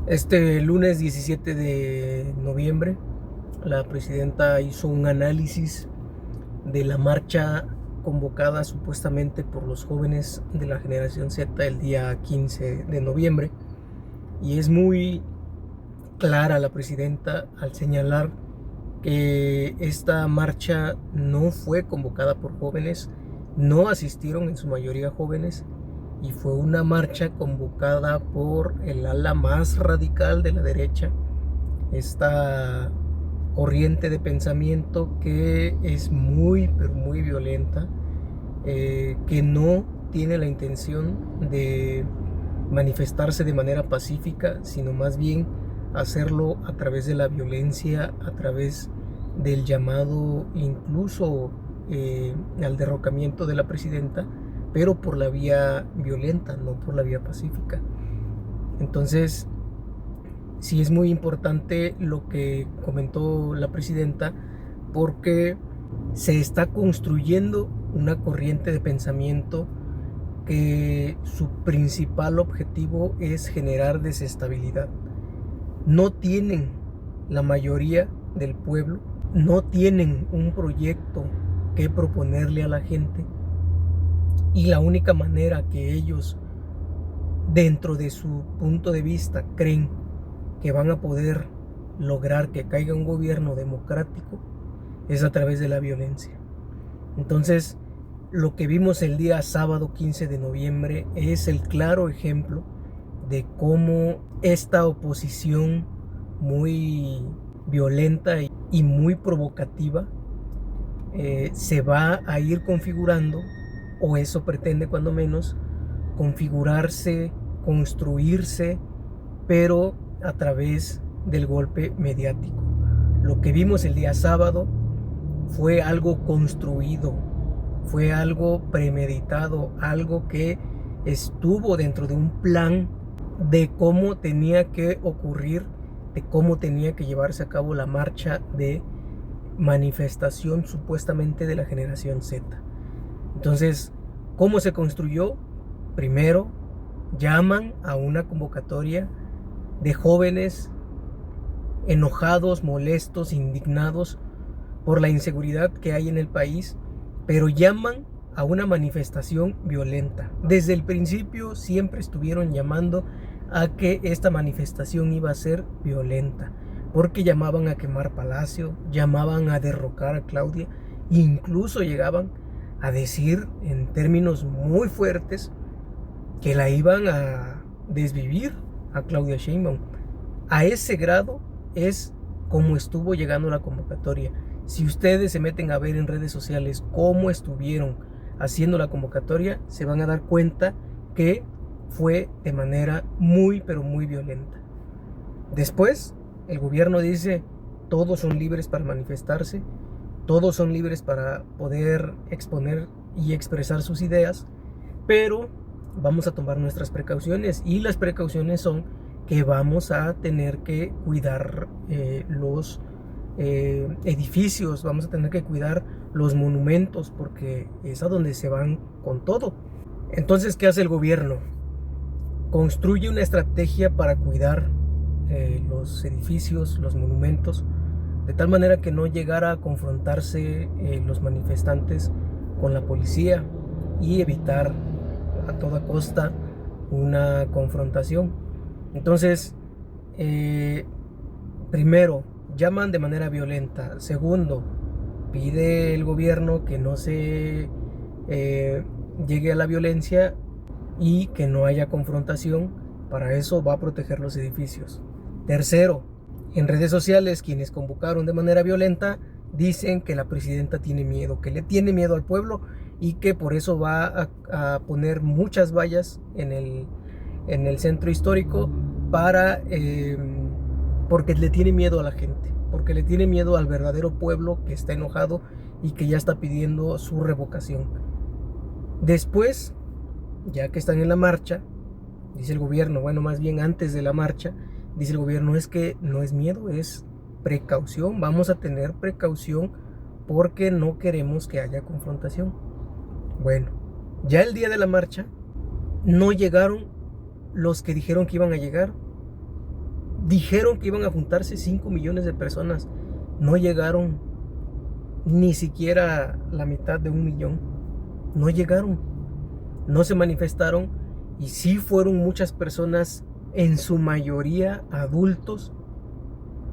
Este lunes 17 de noviembre, la presidenta hizo un análisis de la marcha convocada supuestamente por los jóvenes de la generación Z el día 15 de noviembre. Y es muy clara la presidenta al señalar que esta marcha no fue convocada por jóvenes, no asistieron en su mayoría jóvenes, y fue una marcha convocada por el ala más radical de la derecha, esta corriente de pensamiento que es muy, pero muy violenta, que no tiene la intención de manifestarse de manera pacífica, sino más bien hacerlo a través de la violencia, a través del llamado incluso al derrocamiento de la presidenta, pero por la vía violenta, no por la vía pacífica. Entonces, sí es muy importante lo que comentó la presidenta, porque se está construyendo una corriente de pensamiento que su principal objetivo es generar desestabilidad. No tienen la mayoría del pueblo, no tienen un proyecto que proponerle a la gente, y la única manera que ellos, dentro de su punto de vista, creen que van a poder lograr que caiga un gobierno democrático es a través de la violencia. Entonces, lo que vimos el día sábado 15 de noviembre es el claro ejemplo de cómo esta oposición muy violenta y muy provocativa se va a ir configurando, o eso pretende cuando menos, configurarse, construirse, pero a través del golpe mediático. Lo que vimos el día sábado fue algo construido, fue algo premeditado, algo que estuvo dentro de un plan de cómo tenía que ocurrir, de cómo tenía que llevarse a cabo la marcha de manifestación supuestamente de la generación Z. Entonces, ¿cómo se construyó? Primero, llaman a una convocatoria de jóvenes enojados, molestos, indignados por la inseguridad que hay en el país, pero llaman a una manifestación violenta. Desde el principio siempre estuvieron llamando a que esta manifestación iba a ser violenta, porque llamaban a quemar Palacio, llamaban a derrocar a Claudia, incluso llegaban a decir en términos muy fuertes que la iban a desvivir a Claudia Sheinbaum. A ese grado es como estuvo llegando la convocatoria. Si ustedes se meten a ver en redes sociales cómo estuvieron haciendo la convocatoria, se van a dar cuenta que fue de manera muy, pero muy violenta. Después, el gobierno dice, todos son libres para manifestarse, todos son libres para poder exponer y expresar sus ideas, pero vamos a tomar nuestras precauciones, y las precauciones son que vamos a tener que cuidar los edificios, vamos a tener que cuidar los monumentos, porque es a donde se van con todo. Entonces, ¿qué hace el gobierno? Construye una estrategia para cuidar los edificios, los monumentos, de tal manera que no llegara a confrontarse los manifestantes con la policía, y evitar a toda costa una confrontación. Entonces, primero, llaman de manera violenta. Segundo, pide el gobierno que no se llegue a la violencia y que no haya confrontación. Para eso va a proteger los edificios. Tercero, en redes sociales, quienes convocaron de manera violenta dicen que la presidenta tiene miedo, que le tiene miedo al pueblo, y que por eso va a poner muchas vallas en el centro histórico porque le tiene miedo a la gente, porque le tiene miedo al verdadero pueblo que está enojado y que ya está pidiendo su revocación. Después, ya que están en la marcha, dice el gobierno, bueno, más bien antes de la marcha, dice el gobierno, es que no es miedo, es precaución, vamos a tener precaución porque no queremos que haya confrontación. Bueno, ya el día de la marcha no llegaron los que dijeron que iban a llegar, Dijeron que iban a juntarse 5 millones de personas. No llegaron ni siquiera la mitad de 1 millón. No llegaron. No se manifestaron. Y sí fueron muchas personas, en su mayoría adultos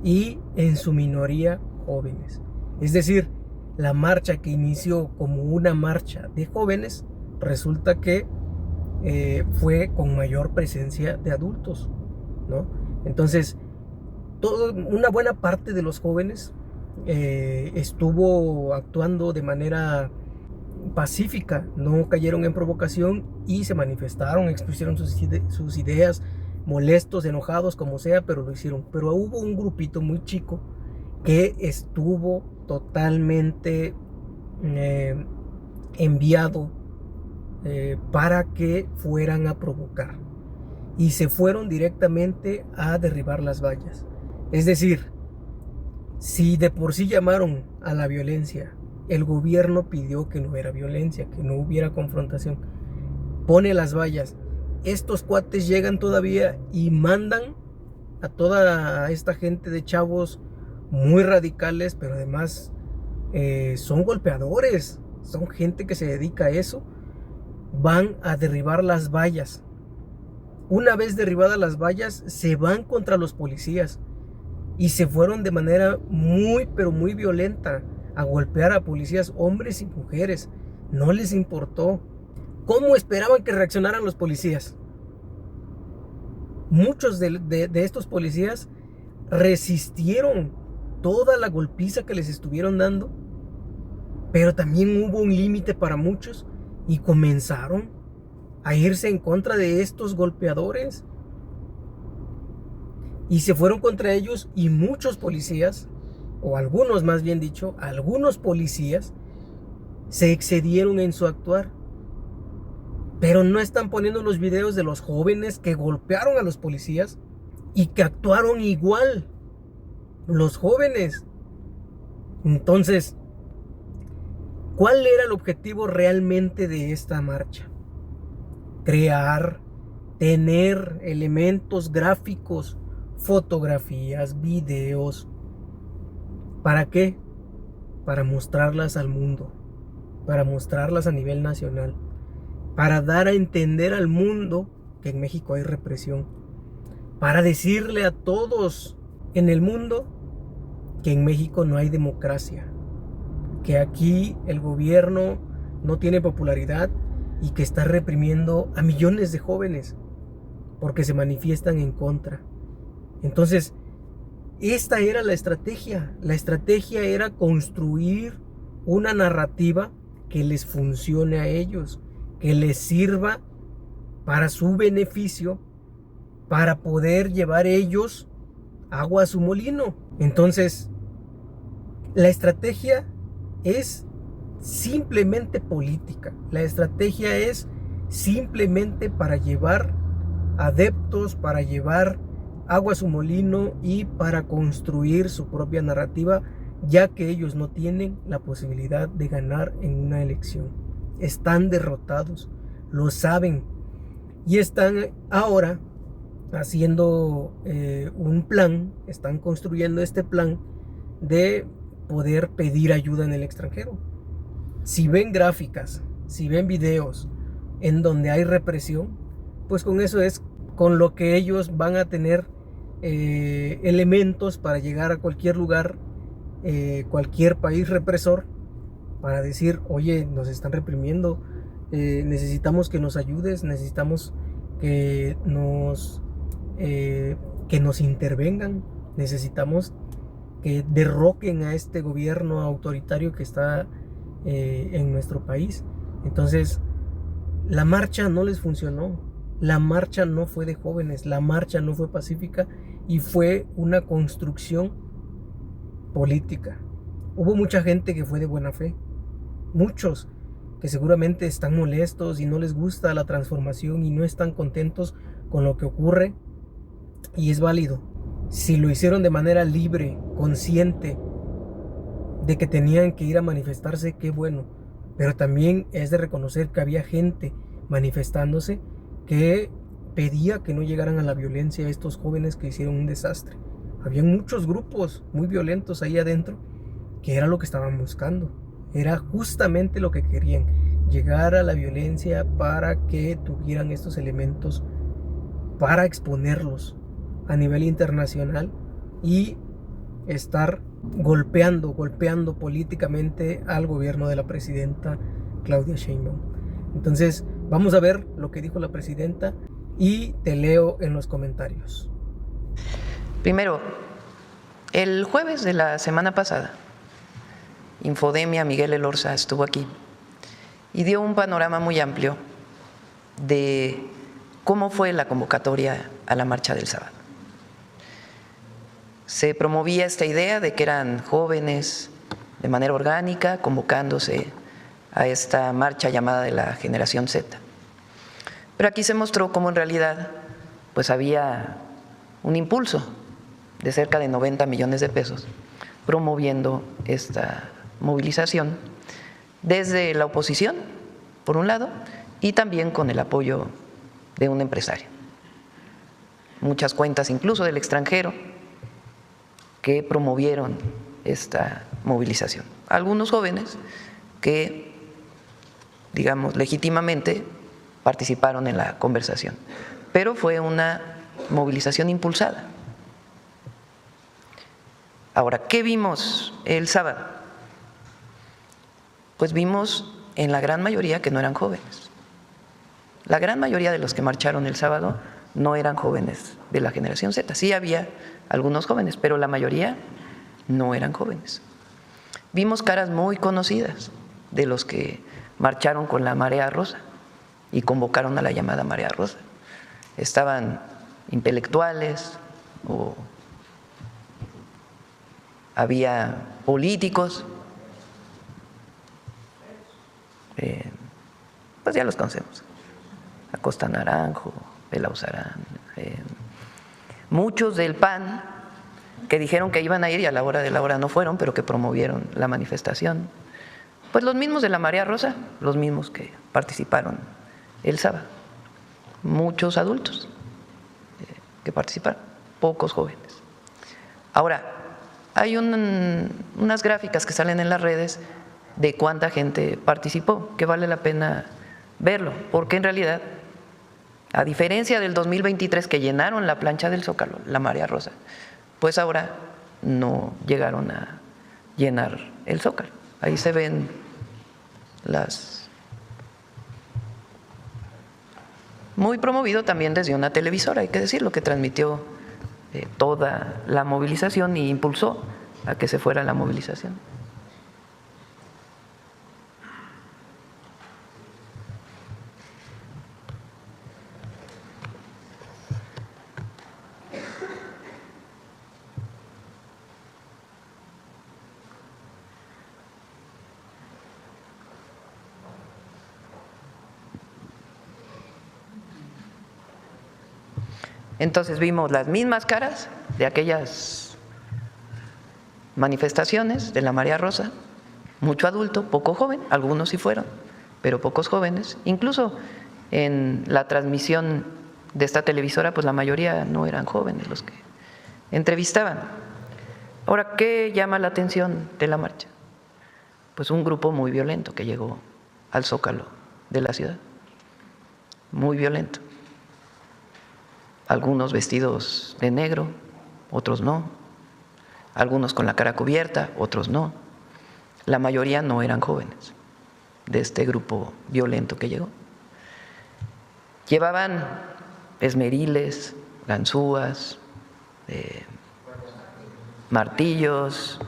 y en su minoría jóvenes. Es decir, la marcha que inició como una marcha de jóvenes, resulta que fue con mayor presencia de adultos, ¿no? Entonces, una buena parte de los jóvenes estuvo actuando de manera pacífica, no cayeron en provocación y se manifestaron, expusieron sus ideas, molestos, enojados, como sea, pero lo hicieron. Pero hubo un grupito muy chico que estuvo totalmente enviado para que fueran a provocar, y se fueron directamente a derribar las vallas. Es decir, si de por sí llamaron a la violencia, el gobierno pidió que no hubiera violencia, que no hubiera confrontación, pone las vallas, estos cuates llegan todavía y mandan a toda esta gente de chavos muy radicales, pero además son golpeadores, son gente que se dedica a eso, van a derribar las vallas. Una vez derribadas las vallas, se van contra los policías y se fueron de manera muy, pero muy violenta a golpear a policías, hombres y mujeres. No les importó. ¿Cómo esperaban que reaccionaran los policías? Muchos de estos policías resistieron toda la golpiza que les estuvieron dando, pero también hubo un límite para muchos y comenzaron a irse en contra de estos golpeadores y se fueron contra ellos, y muchos policías, o algunos más bien dicho, algunos policías se excedieron en su actuar. Pero no están poniendo los videos de los jóvenes que golpearon a los policías y que actuaron igual los jóvenes. Entonces, ¿cuál era el objetivo realmente de esta marcha? Crear, tener elementos gráficos, fotografías, videos. ¿Para qué? Para mostrarlas al mundo, para mostrarlas a nivel nacional, para dar a entender al mundo que en México hay represión, para decirle a todos en el mundo que en México no hay democracia, que aquí el gobierno no tiene popularidad y que está reprimiendo a millones de jóvenes porque se manifiestan en contra. Entonces, esta era la estrategia. La estrategia era construir una narrativa que les funcione a ellos, que les sirva para su beneficio, para poder llevar ellos agua a su molino. Entonces, la estrategia es simplemente política. La estrategia es simplemente para llevar adeptos, para llevar agua a su molino y para construir su propia narrativa, ya que ellos no tienen la posibilidad de ganar en una elección. Están derrotados, lo saben, y están ahora haciendo un plan, están construyendo este plan de poder pedir ayuda en el extranjero. Si ven gráficas, si ven videos en donde hay represión, pues con eso es con lo que ellos van a tener elementos para llegar a cualquier lugar, cualquier país represor, para decir: oye, nos están reprimiendo, necesitamos que nos ayudes, necesitamos que nos intervengan, necesitamos que derroquen a este gobierno autoritario que está en nuestro país. Entonces, la marcha no les funcionó. La marcha no fue de jóvenes, la marcha no fue pacífica y fue una construcción política. Hubo mucha gente que fue de buena fe, muchos que seguramente están molestos y no les gusta la transformación y no están contentos con lo que ocurre, y es válido. Si lo hicieron de manera libre, consciente de que tenían que ir a manifestarse, qué bueno. Pero también es de reconocer que había gente manifestándose que pedía que no llegaran a la violencia a estos jóvenes que hicieron un desastre. Había muchos grupos muy violentos ahí adentro que era lo que estaban buscando. Era justamente lo que querían, llegar a la violencia para que tuvieran estos elementos para exponerlos a nivel internacional y estar golpeando políticamente al gobierno de la presidenta Claudia Sheinbaum. Entonces, vamos a ver lo que dijo la presidenta y te leo en los comentarios. Primero, el jueves de la semana pasada, Infodemia Miguel Elorza estuvo aquí y dio un panorama muy amplio de cómo fue la convocatoria a la marcha del sábado. Se promovía esta idea de que eran jóvenes de manera orgánica convocándose a esta marcha llamada de la Generación Z. Pero aquí se mostró cómo en realidad pues había un impulso de cerca de 90 millones de pesos promoviendo esta movilización desde la oposición, por un lado, y también con el apoyo de un empresario. Muchas cuentas incluso del extranjero que promovieron esta movilización. Algunos jóvenes que, digamos, legítimamente participaron en la conversación, pero fue una movilización impulsada. Ahora, ¿qué vimos el sábado? Pues vimos en la gran mayoría que no eran jóvenes. La gran mayoría de los que marcharon el sábado no eran jóvenes de la generación Z. Sí había algunos jóvenes, pero la mayoría no eran jóvenes. Vimos caras muy conocidas de los que marcharon con la Marea Rosa y convocaron a la llamada Marea Rosa. Estaban intelectuales o había políticos, pues ya los conocemos, Acosta Naranjo, Belauzarán, muchos del PAN que dijeron que iban a ir y a la hora de la hora no fueron, pero que promovieron la manifestación. Pues los mismos de la Marea Rosa, los mismos que participaron el sábado, muchos adultos que participaron, pocos jóvenes. Ahora, hay unas gráficas que salen en las redes de cuánta gente participó, que vale la pena verlo, porque en realidad, a diferencia del 2023 que llenaron la plancha del Zócalo, la Marea Rosa, pues ahora no llegaron a llenar el Zócalo. Ahí se ven las… Muy promovido también desde una televisora, hay que decirlo, que transmitió toda la movilización y impulsó a que se fuera la movilización. Entonces vimos las mismas caras de aquellas manifestaciones de la Marea Rosa, mucho adulto, poco joven, algunos sí fueron, pero pocos jóvenes. Incluso en la transmisión de esta televisora, pues la mayoría no eran jóvenes los que entrevistaban. Ahora, ¿qué llama la atención de la marcha? Pues un grupo muy violento que llegó al Zócalo de la ciudad, muy violento. Algunos vestidos de negro, otros no, algunos con la cara cubierta, otros no. La mayoría no eran jóvenes de este grupo violento que llegó. Llevaban esmeriles, ganzúas, martillos,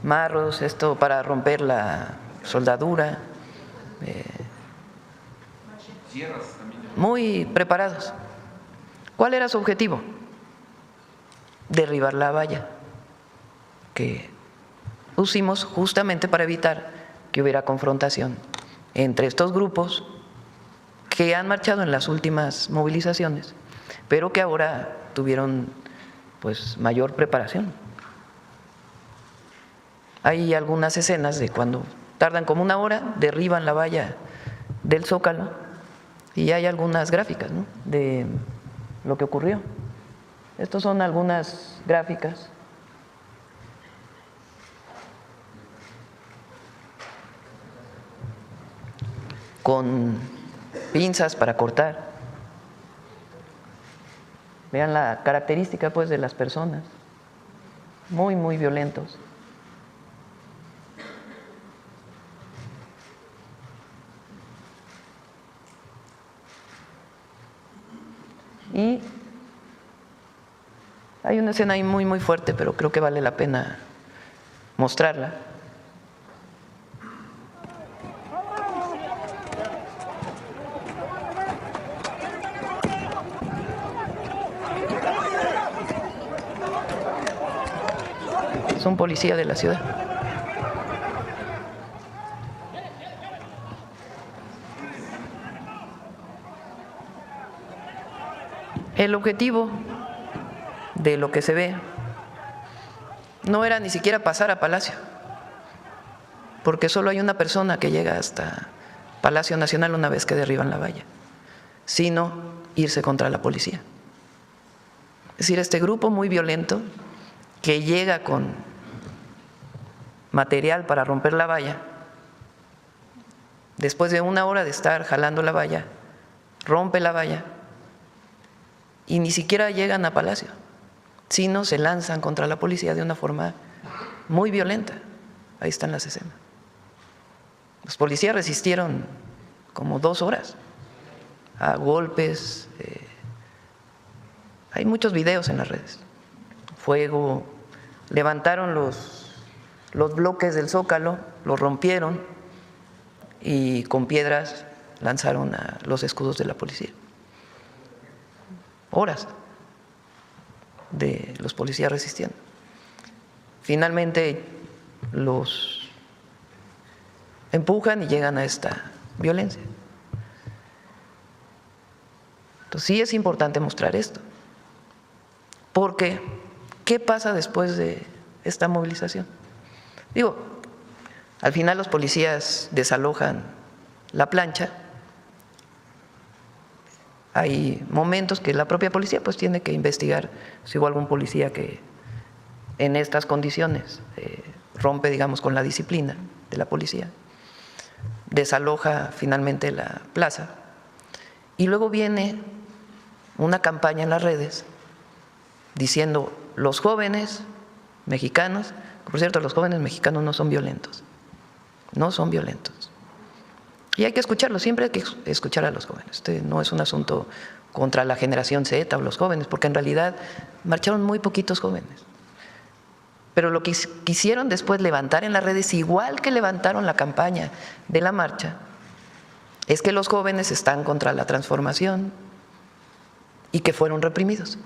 marros, esto para romper la soldadura, muy preparados. ¿Cuál era su objetivo? Derribar la valla que pusimos justamente para evitar que hubiera confrontación entre estos grupos que han marchado en las últimas movilizaciones, pero que ahora tuvieron pues mayor preparación. Hay algunas escenas de cuando tardan como una hora, derriban la valla del Zócalo, Y hay algunas gráficas, ¿no?, de lo que ocurrió. Estas son algunas gráficas. Con pinzas para cortar. Vean la característica, pues, de las personas. Muy, muy violentos. Y hay una escena ahí muy, muy fuerte, pero creo que vale la pena mostrarla. Es un policía de la ciudad. El objetivo de lo que se ve no era ni siquiera pasar a Palacio, porque solo hay una persona que llega hasta Palacio Nacional una vez que derriban la valla, sino irse contra la policía. Es decir, este grupo muy violento que llega con material para romper la valla, después de 1 hora de estar jalando la valla, rompe la valla y ni siquiera llegan a Palacio, sino se lanzan contra la policía de una forma muy violenta. Ahí están las escenas. Los policías resistieron como 2 horas a golpes. Hay muchos videos en las redes. Fuego, levantaron los bloques del Zócalo, los rompieron y con piedras lanzaron a los escudos de la policía. Horas de los policías resistiendo. Finalmente los empujan y llegan a esta violencia. Entonces sí es importante mostrar esto, porque ¿qué pasa después de esta movilización? Digo, al final los policías desalojan la plancha. Hay momentos que la propia policía pues tiene que investigar si hubo algún policía que en estas condiciones rompe, digamos, con la disciplina de la policía, desaloja finalmente la plaza y luego viene una campaña en las redes diciendo: los jóvenes mexicanos, por cierto, los jóvenes mexicanos no son violentos, no son violentos. Y hay que escucharlos, siempre hay que escuchar a los jóvenes. Este no es un asunto contra la generación Z o los jóvenes, porque en realidad marcharon muy poquitos jóvenes. Pero lo que quisieron después levantar en las redes, igual que levantaron la campaña de la marcha, es que los jóvenes están contra la transformación y que fueron reprimidos.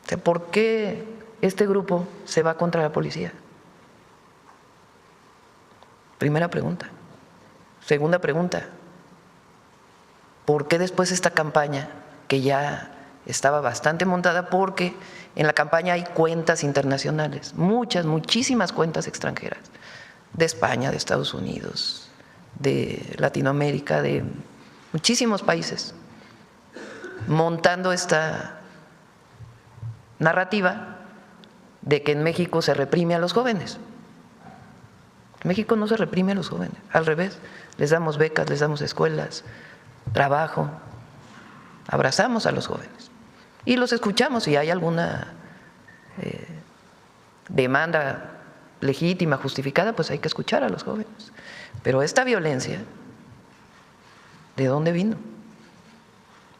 O sea, ¿por qué este grupo se va contra la policía? Primera pregunta. Segunda pregunta, ¿por qué después esta campaña, que ya estaba bastante montada? Porque en la campaña hay cuentas internacionales, muchísimas cuentas extranjeras, de España, de Estados Unidos, de Latinoamérica, de muchísimos países, montando esta narrativa de que en México se reprime a los jóvenes. En México no se reprime a los jóvenes, al revés, les damos becas, les damos escuelas, trabajo, abrazamos a los jóvenes y los escuchamos. Si hay alguna demanda legítima, justificada, pues hay que escuchar a los jóvenes. Pero esta violencia, ¿de dónde vino?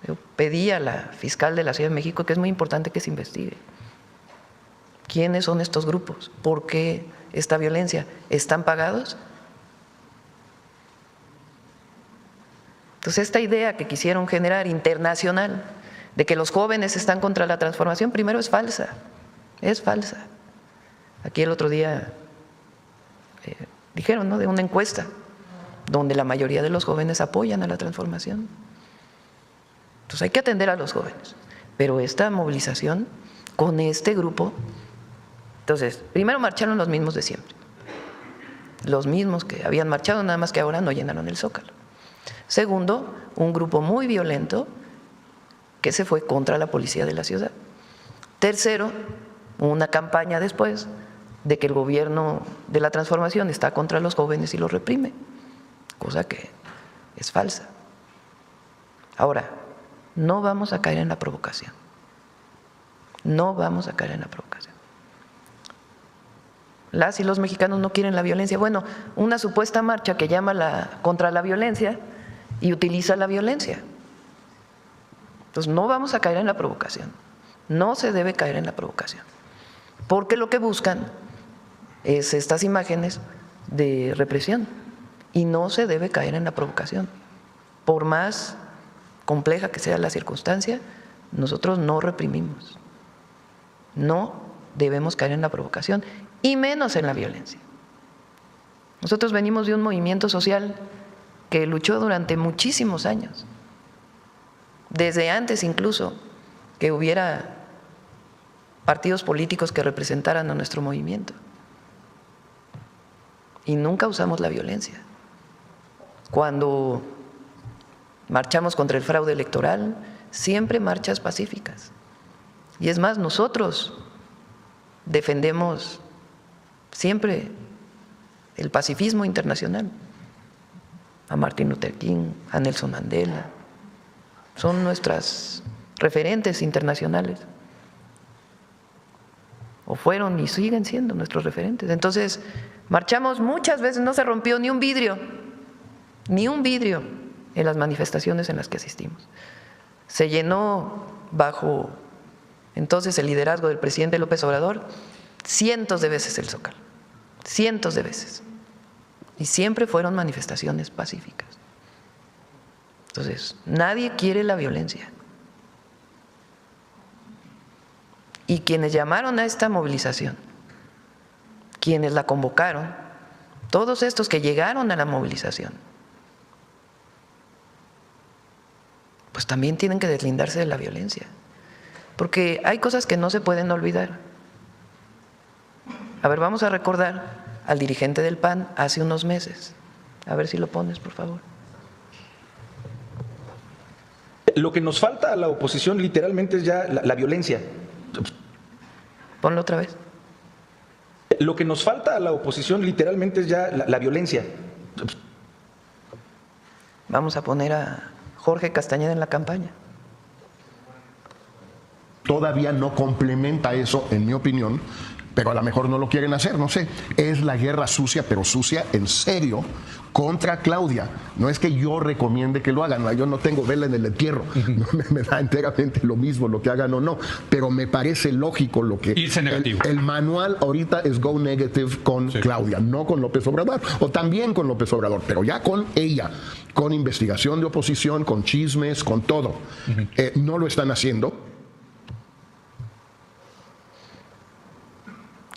Yo pedí a la fiscal de la Ciudad de México que es muy importante que se investigue. ¿Quiénes son estos grupos? ¿Por qué esta violencia? ¿Están pagados? Entonces, esta idea que quisieron generar internacional de que los jóvenes están contra la transformación, primero es falsa, es falsa. Aquí el otro día dijeron, ¿no?, de una encuesta donde la mayoría de los jóvenes apoyan a la transformación. Entonces hay que atender a los jóvenes, pero esta movilización con este grupo, entonces primero marcharon los mismos de siempre, los mismos que habían marchado, nada más que ahora no llenaron el Zócalo. Segundo, un grupo muy violento que se fue contra la policía de la ciudad. Tercero, una campaña después de que el gobierno de la transformación está contra los jóvenes y los reprime, cosa que es falsa. Ahora, no vamos a caer en la provocación. No vamos a caer en la provocación. Las y los mexicanos no quieren la violencia. Bueno, una supuesta marcha que llama contra la violencia y utiliza la violencia. Entonces, no vamos a caer en la provocación. No se debe caer en la provocación. Porque lo que buscan es estas imágenes de represión. Y no se debe caer en la provocación. Por más compleja que sea la circunstancia, nosotros no reprimimos. No debemos caer en la provocación y menos en la violencia. Nosotros venimos de un movimiento social que luchó durante muchísimos años, desde antes incluso que hubiera partidos políticos que representaran a nuestro movimiento. Y nunca usamos la violencia. Cuando marchamos contra el fraude electoral, siempre marchas pacíficas. Y es más, nosotros defendemos siempre el pacifismo internacional. A Martin Luther King, a Nelson Mandela, son nuestras referentes internacionales. O fueron y siguen siendo nuestros referentes. Entonces, marchamos muchas veces, no se rompió ni un vidrio en las manifestaciones en las que asistimos. Se llenó bajo entonces el liderazgo del presidente López Obrador cientos de veces el Zócalo, cientos de veces. Y siempre fueron manifestaciones pacíficas. Entonces, nadie quiere la violencia. Y quienes llamaron a esta movilización, quienes la convocaron, todos estos que llegaron a la movilización, pues también tienen que deslindarse de la violencia. Porque hay cosas que no se pueden olvidar. A ver, vamos a recordar al dirigente del PAN hace unos meses. A ver si lo pones, por favor. Lo que nos falta a la oposición literalmente es ya la violencia. Ponlo otra vez. Lo que nos falta a la oposición literalmente es ya la violencia. Vamos a poner a Jorge Castañeda en la campaña. Todavía no complementa eso, en mi opinión, pero a lo mejor no lo quieren hacer, no sé. Es la guerra sucia, pero sucia en serio, contra Claudia. No es que yo recomiende que lo hagan, no, yo no tengo vela en el entierro, no, me da enteramente lo mismo lo que hagan o no, pero me parece lógico lo que… Irse negativo. El manual ahorita es go negative con Claudia, no con López Obrador, o también con López Obrador, pero ya con ella, con investigación de oposición, con chismes, con todo. No lo están haciendo.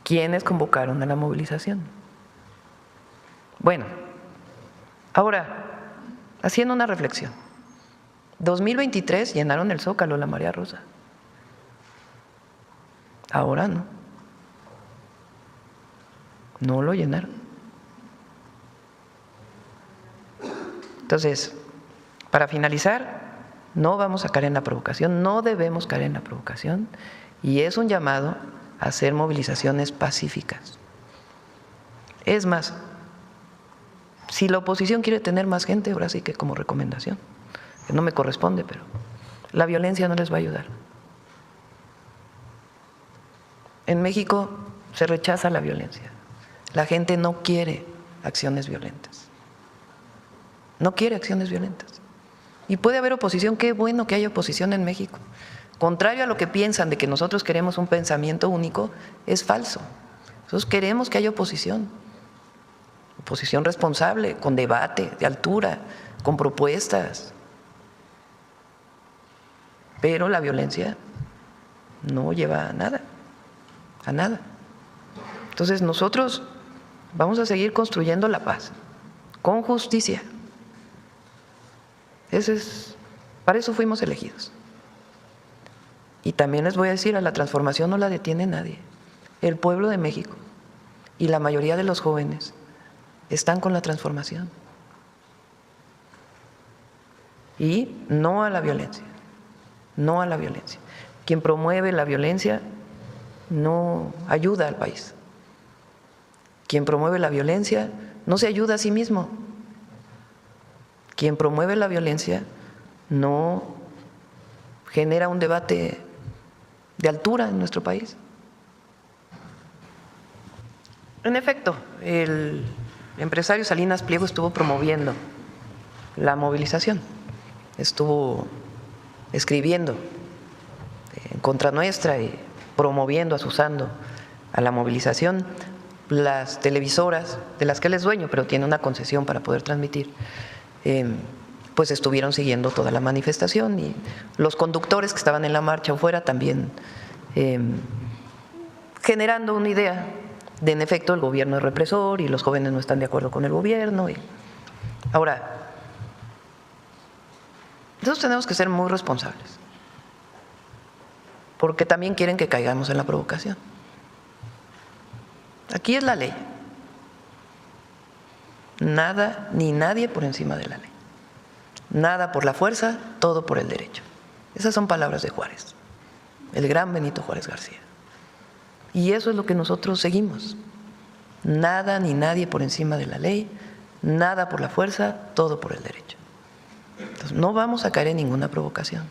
¿Quiénes convocaron a la movilización? Bueno, ahora, haciendo una reflexión. 2023 llenaron el Zócalo, la Marea Rosa. Ahora no. No lo llenaron. Entonces, para finalizar, no vamos a caer en la provocación, no debemos caer en la provocación, y es un llamado a hacer movilizaciones pacíficas. Es más, si la oposición quiere tener más gente, ahora sí que como recomendación, que no me corresponde, pero la violencia no les va a ayudar. En México se rechaza la violencia. La gente no quiere acciones violentas. No quiere acciones violentas. Y puede haber oposición, qué bueno que haya oposición en México. Contrario a lo que piensan de que nosotros queremos un pensamiento único, es falso. Nosotros queremos que haya oposición. Oposición responsable, con debate, de altura, con propuestas. Pero la violencia no lleva a nada, a nada. Entonces nosotros vamos a seguir construyendo la paz, con justicia. Para eso fuimos elegidos. Y también les voy a decir, a la transformación no la detiene nadie. El pueblo de México y la mayoría de los jóvenes están con la transformación. Y no a la violencia, no a la violencia. Quien promueve la violencia no ayuda al país. Quien promueve la violencia no se ayuda a sí mismo. Quien promueve la violencia no genera un debate de altura en nuestro país. En efecto, el empresario Salinas Pliego estuvo promoviendo la movilización, estuvo escribiendo en contra nuestra y promoviendo, asusando a la movilización. Las televisoras, de las que él es dueño, pero tiene una concesión para poder transmitir, pues estuvieron siguiendo toda la manifestación, y los conductores que estaban en la marcha afuera también generando una idea de, en efecto, el gobierno es represor y los jóvenes no están de acuerdo con el gobierno. Ahora, nosotros tenemos que ser muy responsables, porque también quieren que caigamos en la provocación. Aquí es la ley. Nada ni nadie por encima de la ley. Nada por la fuerza, todo por el derecho. Esas son palabras de Juárez, el gran Benito Juárez García. Y eso es lo que nosotros seguimos. Nada ni nadie por encima de la ley, nada por la fuerza, todo por el derecho. Entonces, no vamos a caer en ninguna provocación.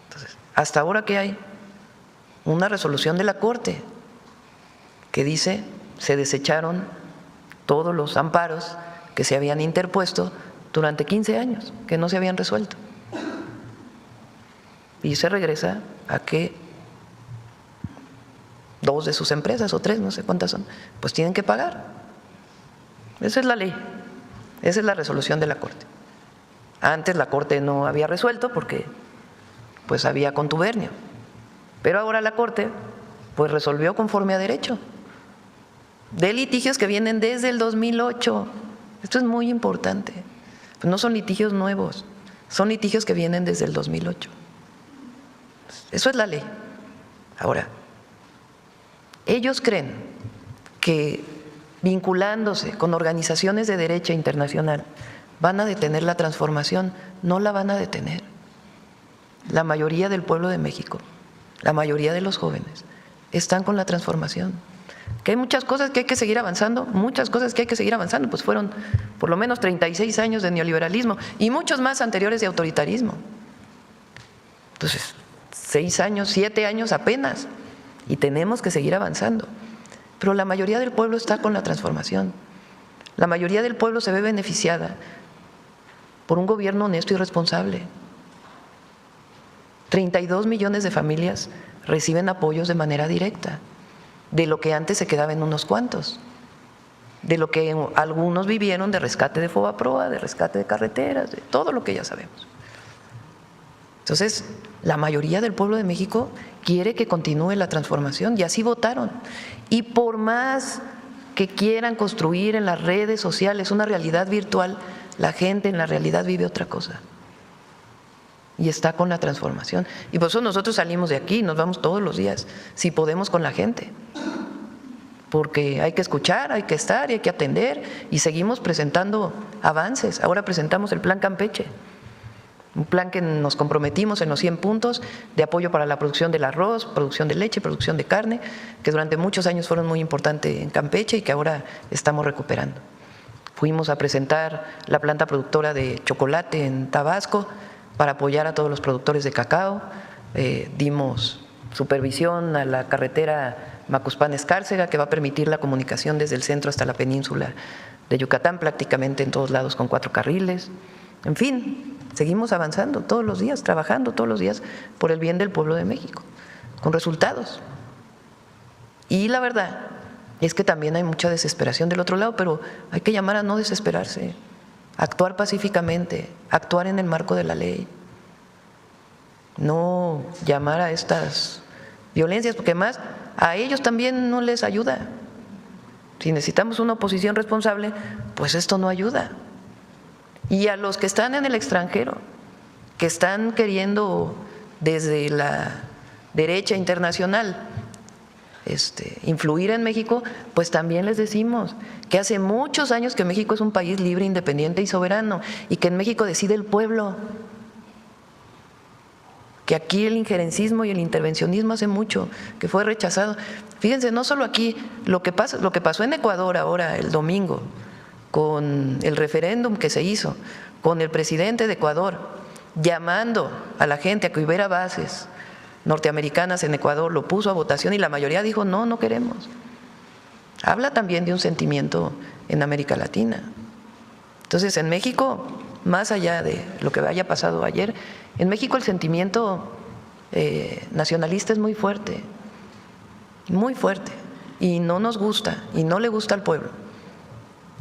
Entonces, hasta ahora, ¿qué hay? Una resolución de la Corte que dice se desecharon todos los amparos que se habían interpuesto durante 15 años, que no se habían resuelto. Y se regresa a que 2 de sus empresas o 3, no sé cuántas son, pues tienen que pagar. Esa es la ley, esa es la resolución de la Corte. Antes la Corte no había resuelto porque pues había contubernio, pero ahora la Corte pues resolvió conforme a derecho, de litigios que vienen desde el 2008. Esto es muy importante. Pues no son litigios nuevos, son litigios que vienen desde el 2008. Eso es la ley. Ahora, ellos creen que vinculándose con organizaciones de derecha internacional van a detener la transformación. No la van a detener. La mayoría del pueblo de México, la mayoría de los jóvenes están con la transformación. Que hay muchas cosas que hay que seguir avanzando, muchas cosas que hay que seguir avanzando, pues fueron por lo menos 36 años de neoliberalismo y muchos más anteriores de autoritarismo. Entonces, 6 años, 7 años apenas, y tenemos que seguir avanzando. Pero la mayoría del pueblo está con la transformación. La mayoría del pueblo se ve beneficiada por un gobierno honesto y responsable. 32 millones de familias reciben apoyos de manera directa, de lo que antes se quedaba en unos cuantos, de lo que algunos vivieron de rescate de Fobaproa, de rescate de carreteras, de todo lo que ya sabemos. Entonces, la mayoría del pueblo de México quiere que continúe la transformación y así votaron. Y por más que quieran construir en las redes sociales una realidad virtual, la gente en la realidad vive otra cosa y está con la transformación. Y por eso nosotros salimos de aquí, nos vamos todos los días, si podemos, con la gente, porque hay que escuchar, hay que estar y hay que atender, y seguimos presentando avances. Ahora presentamos el Plan Campeche, un plan que nos comprometimos en los 100 puntos de apoyo para la producción del arroz, producción de leche, producción de carne, que durante muchos años fueron muy importantes en Campeche y que ahora estamos recuperando. Fuimos a presentar la planta productora de chocolate en Tabasco para apoyar a todos los productores de cacao. Dimos supervisión a la carretera Macuspán-Escárcega, que va a permitir la comunicación desde el centro hasta la península de Yucatán, prácticamente en todos lados con 4 carriles. En fin, seguimos avanzando todos los días, trabajando todos los días por el bien del pueblo de México, con resultados. Y la verdad es que también hay mucha desesperación del otro lado, pero hay que llamar a no desesperarse, actuar pacíficamente, actuar en el marco de la ley, no llamar a estas violencias, porque además a ellos también no les ayuda. Si necesitamos una oposición responsable, pues esto no ayuda. Y a los que están en el extranjero, que están queriendo desde la derecha internacional influir en México, pues también les decimos que hace muchos años que México es un país libre, independiente y soberano, y que en México decide el pueblo. Que aquí el injerencismo y el intervencionismo hace mucho, que fue rechazado. Fíjense, no solo aquí, lo que pasó en Ecuador ahora, el domingo, con el referéndum que se hizo, con el presidente de Ecuador, llamando a la gente a que hubiera bases norteamericanas en Ecuador, lo puso a votación y la mayoría dijo, no, no queremos. Habla también de un sentimiento en América Latina. Entonces, en México, más allá de lo que haya pasado ayer, en México el sentimiento nacionalista es muy fuerte, y no nos gusta, y no le gusta al pueblo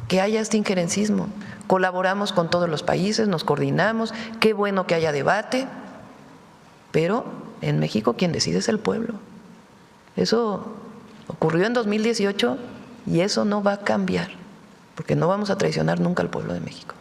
que haya este injerencismo. Colaboramos con todos los países, nos coordinamos, qué bueno que haya debate, pero en México quien decide es el pueblo. Eso ocurrió en 2018 y eso no va a cambiar, porque no vamos a traicionar nunca al pueblo de México.